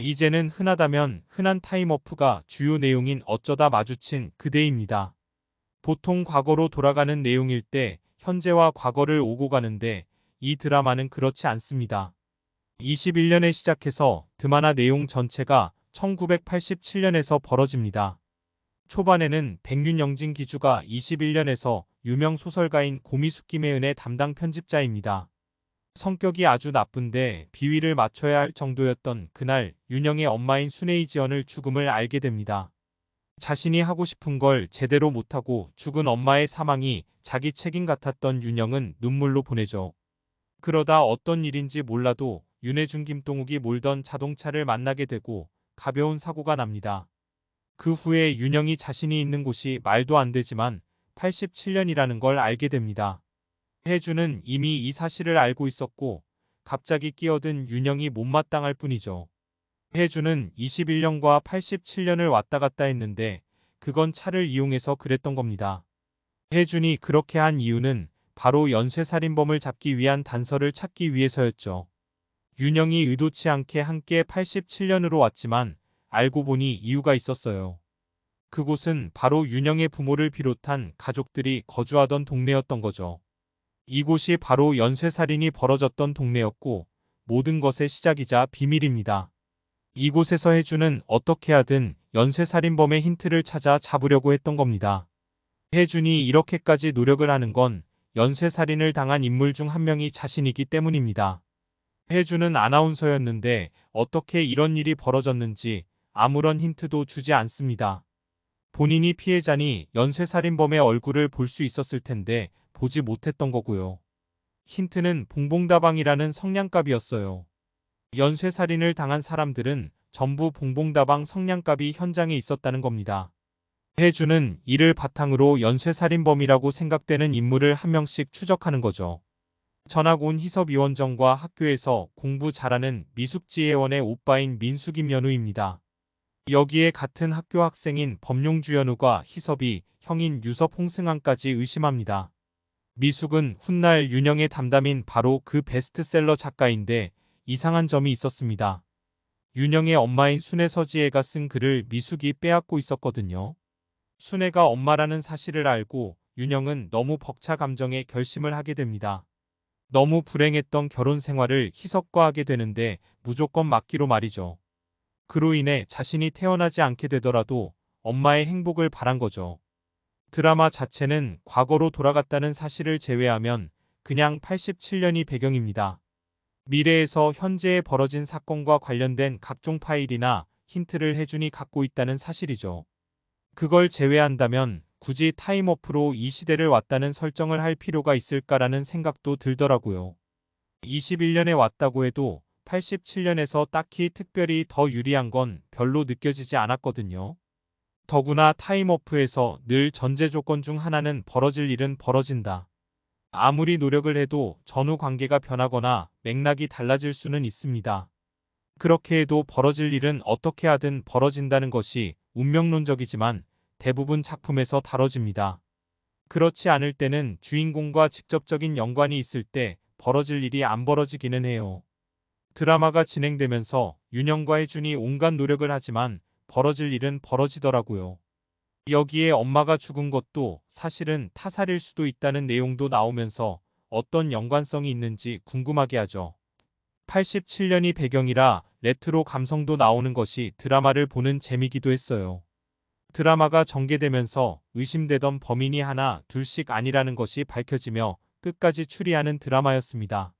이제는 흔하다면 흔한 타임워프가 주요 내용인 어쩌다 마주친 그대입니다. 보통 과거로 돌아가는 내용일 때 현재와 과거를 오고 가는데 이 드라마는 그렇지 않습니다. 21년에 시작해서 드라마 내용 전체가 1987년에서 벌어집니다. 초반에는 백윤영진 기주가 21년에서 유명 소설가인 고미숙김혜은의 담당 편집자입니다. 성격이 아주 나쁜데 비위를 맞춰야 할 정도였던 그날 윤영의 엄마인 순혜이지연을 죽음을 알게 됩니다. 자신이 하고 싶은 걸 제대로 못하고 죽은 엄마의 사망이 자기 책임 같았던 윤영은 눈물로 보내죠. 그러다 어떤 일인지 몰라도 윤혜준 김동욱이 몰던 자동차를 만나게 되고 가벼운 사고가 납니다. 그 후에 윤영이 자신이 있는 곳이 말도 안 되지만 87년이라는 걸 알게 됩니다. 혜준은 이미 이 사실을 알고 있었고 갑자기 끼어든 윤영이 못마땅할 뿐이죠. 혜준은 21년과 87년을 왔다 갔다 했는데 그건 차를 이용해서 그랬던 겁니다. 혜준이 그렇게 한 이유는 바로 연쇄살인범을 잡기 위한 단서를 찾기 위해서였죠. 윤영이 의도치 않게 함께 87년으로 왔지만 알고 보니 이유가 있었어요. 그곳은 바로 윤영의 부모를 비롯한 가족들이 거주하던 동네였던 거죠. 이곳이 바로 연쇄살인이 벌어졌던 동네였고 모든 것의 시작이자 비밀입니다. 이곳에서 혜준은 어떻게 하든 연쇄살인범의 힌트를 찾아 잡으려고 했던 겁니다. 혜준이 이렇게까지 노력을 하는 건 연쇄살인을 당한 인물 중 한 명이 자신이기 때문입니다. 혜준은 아나운서였는데 어떻게 이런 일이 벌어졌는지 아무런 힌트도 주지 않습니다. 본인이 피해자니 연쇄살인범의 얼굴을 볼 수 있었을 텐데 보지 못했던 거고요. 힌트는 봉봉다방이라는 성냥갑이었어요. 연쇄살인을 당한 사람들은 전부 봉봉다방 성냥갑이 현장에 있었다는 겁니다. 혜준은 이를 바탕으로 연쇄살인범이라고 생각되는 인물을 한 명씩 추적하는 거죠. 전학 온 희섭이원정과 학교에서 공부 잘하는 미숙지혜원의 오빠인 민숙임연우입니다. 여기에 같은 학교 학생인 범용주연우가 희섭이 형인 유섭 홍승환까지 의심합니다. 미숙은 훗날 윤영의 담담인 바로 그 베스트셀러 작가인데 이상한 점이 있었습니다. 윤영의 엄마인 순혜서지혜가 쓴 글을 미숙이 빼앗고 있었거든요. 순혜가 엄마라는 사실을 알고 윤영은 너무 벅차 감정에 결심을 하게 됩니다. 너무 불행했던 결혼 생활을 희석과 하게 되는데 무조건 맞기로 말이죠. 그로 인해 자신이 태어나지 않게 되더라도 엄마의 행복을 바란 거죠. 드라마 자체는 과거로 돌아갔다는 사실을 제외하면 그냥 87년이 배경입니다. 미래에서 현재에 벌어진 사건과 관련된 각종 파일이나 힌트를 혜준이 갖고 있다는 사실이죠. 그걸 제외한다면 굳이 타임워프로 이 시대를 왔다는 설정을 할 필요가 있을까라는 생각도 들더라고요. 21년에 왔다고 해도 87년에서 딱히 특별히 더 유리한 건 별로 느껴지지 않았거든요. 더구나 타임워프에서 늘 전제 조건 중 하나는 벌어질 일은 벌어진다. 아무리 노력을 해도 전후 관계가 변하거나 맥락이 달라질 수는 있습니다. 그렇게 해도 벌어질 일은 어떻게 하든 벌어진다는 것이 운명론적이지만 대부분 작품에서 다뤄집니다. 그렇지 않을 때는 주인공과 직접적인 연관이 있을 때 벌어질 일이 안 벌어지기는 해요. 드라마가 진행되면서 윤영과 혜준이 온갖 노력을 하지만 벌어질 일은 벌어지더라고요. 여기에 엄마가 죽은 것도 사실은 타살일 수도 있다는 내용도 나오면서 어떤 연관성이 있는지 궁금하게 하죠. 87년이 배경이라 레트로 감성도 나오는 것이 드라마를 보는 재미기도 했어요. 드라마가 전개되면서 의심되던 범인이 하나 둘씩 아니라는 것이 밝혀지며 끝까지 추리하는 드라마였습니다.